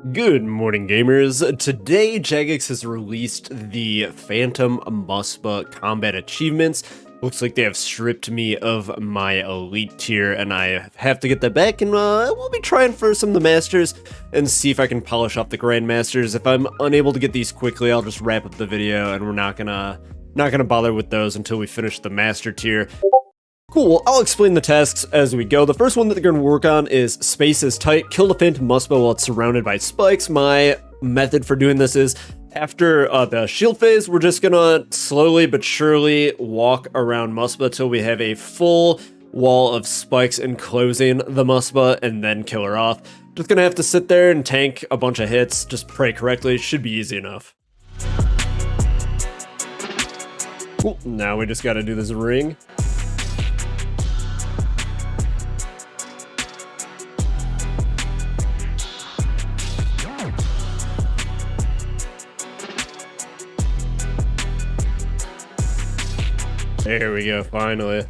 Good morning, gamers. Today, Jagex has released the Phantom Muspah Combat Achievements. Looks like they have stripped me of my elite tier, and I have to get that back, and we'll be trying for some of the masters and see if I can polish off the Grandmasters. If I'm unable to get these quickly, I'll just wrap up the video, and we're not gonna bother with those until we finish the master tier. Cool, well, I'll explain the tasks as we go. The first one that they're going to work on is Space is Tight. Kill the Phantom Muspah while it's surrounded by spikes. My method for doing this is, after the shield phase, we're just going to slowly but surely walk around Muspah till we have a full wall of spikes enclosing the Muspah, and then kill her off. Just going to have to sit there and tank a bunch of hits, just pray correctly. Should be easy enough. Cool, now we just got to do this ring. There we go, finally.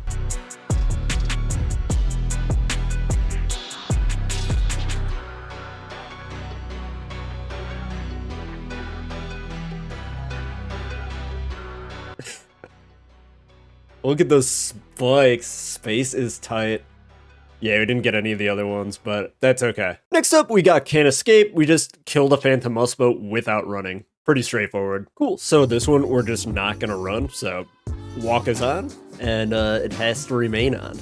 Look at those spikes. Space is tight. Yeah, we didn't get any of the other ones, but that's okay. Next up, we got Can't Escape. We just killed a Phantom Muspah without running. Pretty straightforward. Cool, so this one we're just not gonna run, so walk is on, and it has to remain on.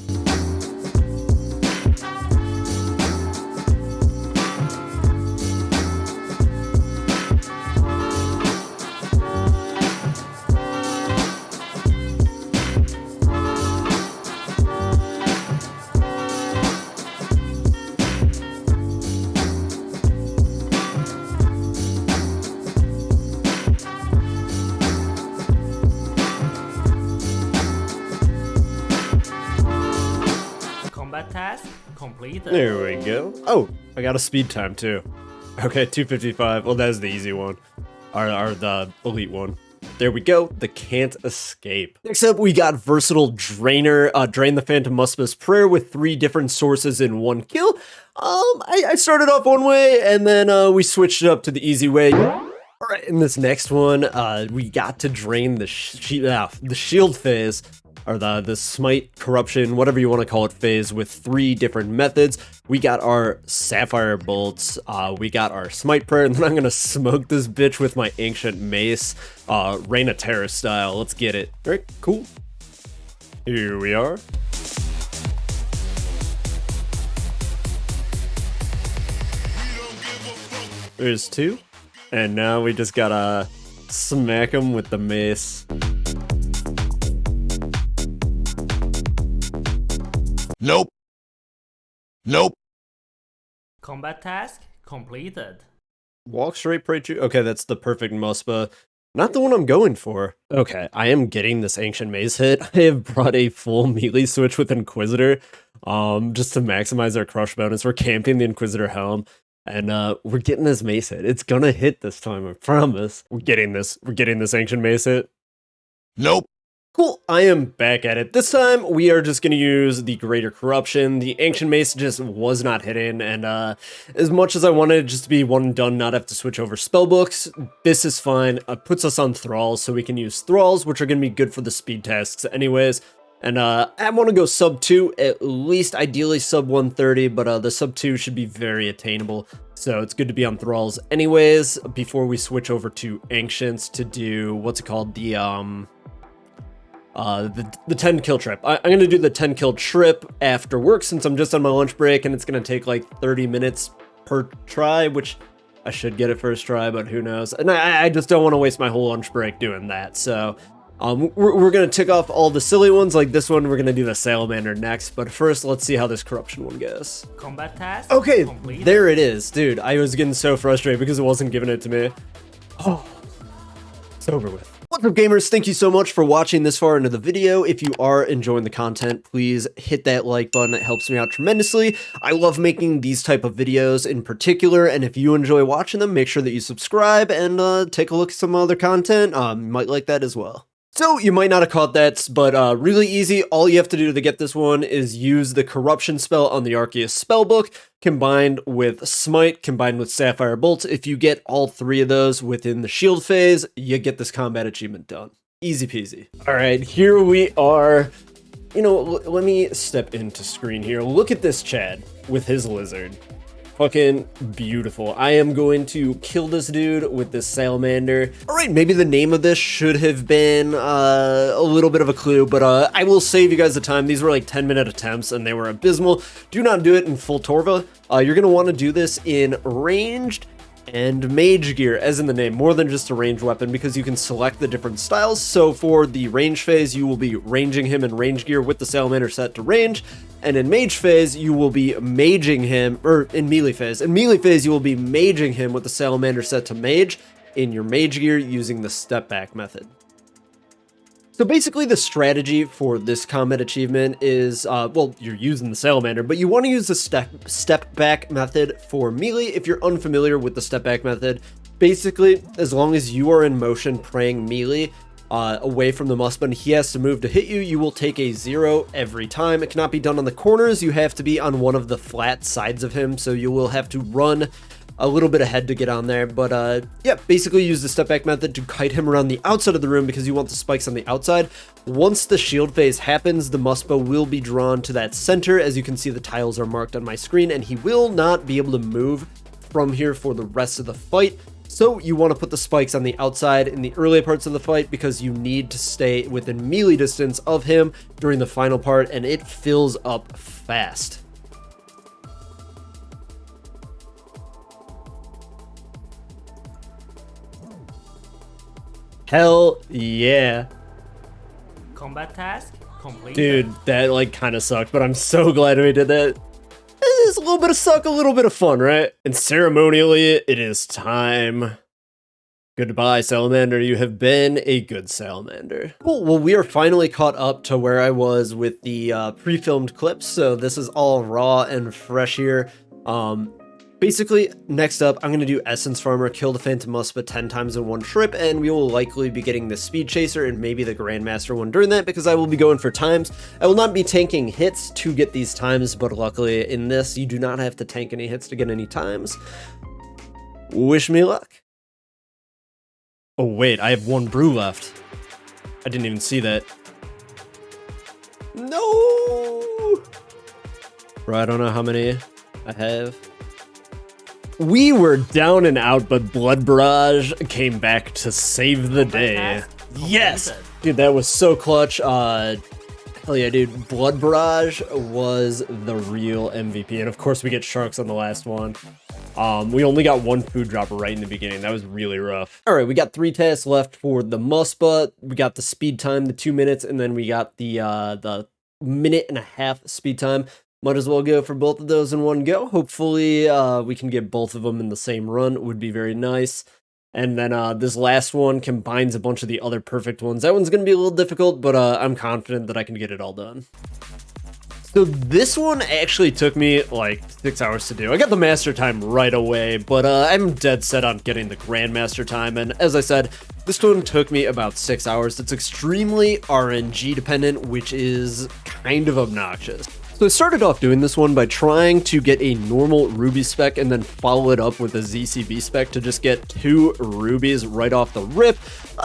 Task completed. There we go. Oh, I got a speed time too. Okay, 2:55. Well, that's the easy one. Or the elite one. There we go. The Can't Escape. Next up, we got Versatile Drainer. Drain the Phantom Muspah's prayer with 3 different sources in one kill. I started off one way, and then we switched it up to the easy way. Alright, in this next one, we got to drain the shield phase, or the smite, corruption, whatever you want to call it, phase with 3 different methods. We got our sapphire bolts, we got our smite prayer, and then I'm gonna smoke this bitch with my ancient mace, Reign of Terror style. Let's get it. Alright, cool. Here we are. There's 2. And now we just gotta smack him with the mace. Nope. Nope. Combat task completed. Walk straight, pray true. Okay, that's the perfect Muspah. Not the one I'm going for. Okay, I am getting this ancient mace hit. I have brought a full melee switch with Inquisitor, just to maximize our crush bonus. We're camping the Inquisitor Helm, and we're getting this mace hit. It's gonna hit this time, I promise. We're getting this ancient mace hit. Nope. Cool, I am back at it. This time, we are just going to use the Greater Corruption. The Ancient Mace just was not hitting, and as much as I wanted it just to be one and done, not have to switch over spellbooks, this is fine. Puts us on Thralls, so we can use Thralls, which are going to be good for the speed tasks anyways. And I want to go sub 2, at least ideally sub 130, but the sub 2 should be very attainable. So it's good to be on Thralls anyways, before we switch over to Ancients to do, what's it called, the 10 kill trip. I'm going to do the 10 kill trip after work since I'm just on my lunch break, and it's going to take like 30 minutes per try, which I should get it first try, but who knows. And I just don't want to waste my whole lunch break doing that. So we're going to tick off all the silly ones like this one. We're going to do the Salamander next, but first let's see how this corruption one goes. Combat task okay, completed. There it is. Dude, I was getting so frustrated because it wasn't giving it to me. Oh, it's over with. What's up, gamers? Thank you so much for watching this far into the video. If you are enjoying the content, please hit that like button. It helps me out tremendously. I love making these type of videos in particular, and if you enjoy watching them, make sure that you subscribe and take a look at some other content. You might like that as well. So you might not have caught that, but really easy. All you have to do to get this one is use the Corruption spell on the Arceus spellbook, combined with Smite, combined with Sapphire Bolt. If you get all three of those within the shield phase, you get this combat achievement done. Easy peasy. All right, here we are. You know, let me step into screen here. Look at this Chad with his lizard. Fucking beautiful. I am going to kill this dude with this Salamander. All right, maybe the name of this should have been a little bit of a clue, but I will save you guys the time. These were like 10-minute attempts and they were abysmal. Do not do it in full Torva. You're gonna wanna do this in ranged and mage gear, as in the name, more than just a ranged weapon, because you can select the different styles. So for the range phase, you will be ranging him in range gear with the Salamander set to range, and in mage phase, you will be maging him, or in melee phase. In melee phase, you will be maging him with the Salamander set to mage in your mage gear using the step back method. So basically the strategy for this combat achievement is, well, you're using the Salamander, but you want to use the step back method for melee if you're unfamiliar with the step back method. Basically, as long as you are in motion praying melee away from the Muspah and he has to move to hit you, you will take a 0 every time. It cannot be done on the corners. You have to be on one of the flat sides of him, so you will have to run a little bit ahead to get on there, but yeah, basically use the step back method to kite him around the outside of the room because you want the spikes on the outside. Once the shield phase happens, the Muspah will be drawn to that center. As you can see, the tiles are marked on my screen, and he will not be able to move from here for the rest of the fight. So you want to put the spikes on the outside in the early parts of the fight because you need to stay within melee distance of him during the final part, and it fills up fast. Hell yeah. Combat task completed. Dude, that like kind of sucked, but I'm so glad we did that. It's a little bit of suck, a little bit of fun, right? And ceremonially, it is time. Goodbye, Salamander. You have been a good Salamander. Cool. Well, we are finally caught up to where I was with the pre-filmed clips, so this is all raw and fresh here. Basically, next up, I'm going to do Essence Farmer, kill the Phantom Muspah 10 times in one trip, and we will likely be getting the Speed Chaser and maybe the Grandmaster one during that, because I will be going for times. I will not be tanking hits to get these times, but luckily in this, you do not have to tank any hits to get any times. Wish me luck. Oh wait, I have one brew left. I didn't even see that. No! Bro, I don't know how many I have. We were down and out, but Blood Barrage came back to save the day. Yes! Dude, that was so clutch. Hell yeah, dude. Blood Barrage was the real MVP. And of course, we get Sharks on the last one. We only got one food dropper right in the beginning. That was really rough. All right, we got 3 tasks left for the Muspah. We got the speed time, the 2 minutes, and then we got the minute and a half speed time. Might as well go for both of those in one go. Hopefully, we can get both of them in the same run. It would be very nice. And then this last one combines a bunch of the other perfect ones. That one's going to be a little difficult, but I'm confident that I can get it all done. So this one actually took me like 6 hours to do. I got the master time right away, but I'm dead set on getting the Grandmaster time. And as I said, this one took me about 6 hours. It's extremely RNG dependent, which is kind of obnoxious. So I started off doing this one by trying to get a normal ruby spec and then follow it up with a ZCB spec to just get 2 rubies right off the rip.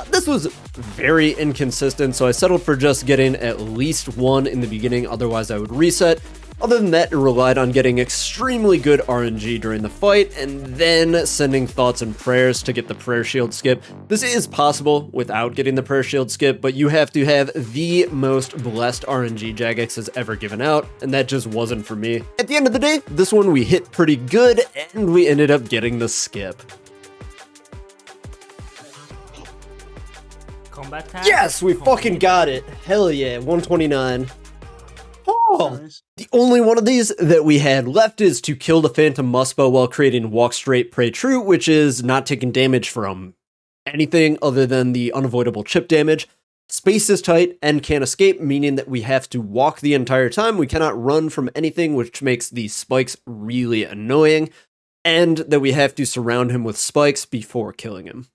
This was very inconsistent, so I settled for just getting at least 1 in the beginning, otherwise I would reset. Other than that, it relied on getting extremely good RNG during the fight, and then sending thoughts and prayers to get the prayer shield skip. This is possible without getting the prayer shield skip, but you have to have the most blessed RNG Jagex has ever given out, and that just wasn't for me. At the end of the day, this one we hit pretty good, and we ended up getting the skip. Combat task. Yes, we fucking got it. Hell yeah, 129. Oh, Nice. the only one of these that we had left is to kill the Phantom Muspah while creating Walk Straight, Pray True, which is not taking damage from anything other than the unavoidable chip damage. Space is tight and can't escape, meaning that we have to walk the entire time. We cannot run from anything, which makes the spikes really annoying, and that we have to surround him with spikes before killing him.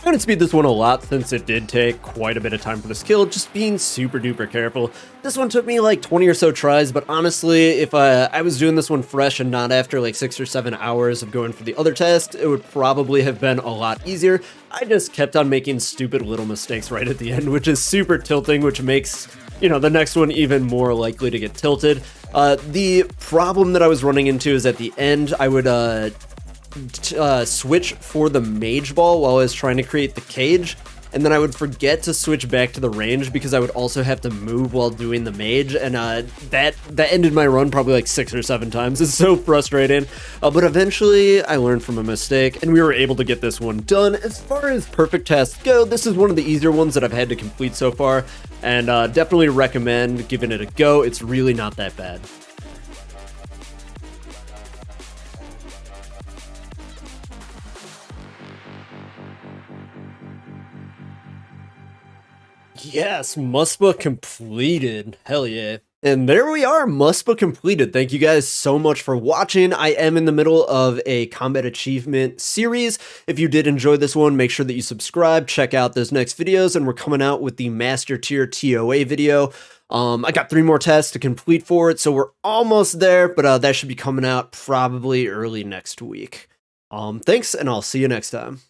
I'm gonna speed this one a lot since it did take quite a bit of time for this kill, just being super duper careful. This one took me like 20 or so tries, but honestly, if I was doing this one fresh and not after like 6 or 7 hours of going for the other test, it would probably have been a lot easier. I just kept on making stupid little mistakes right at the end, which is super tilting, which makes, you know, the next one even more likely to get tilted. The problem that I was running into is at the end, I would switch for the mage ball while I was trying to create the cage, and then I would forget to switch back to the range because I would also have to move while doing the mage, and that ended my run probably like 6 or 7 times. It's so frustrating, but eventually I learned from a mistake, and we were able to get this one done. As far as perfect tasks go, this is one of the easier ones that I've had to complete so far, and definitely recommend giving it a go. It's really not that bad. Yes, Muspah completed. Hell yeah. And there we are, Muspah completed. Thank you guys so much for watching. I am in the middle of a combat achievement series. If you did enjoy this one, make sure that you subscribe, check out those next videos, and we're coming out with the Master Tier TOA video. I got 3 more tests to complete for it, so we're almost there, but that should be coming out probably early next week. Thanks, and I'll see you next time.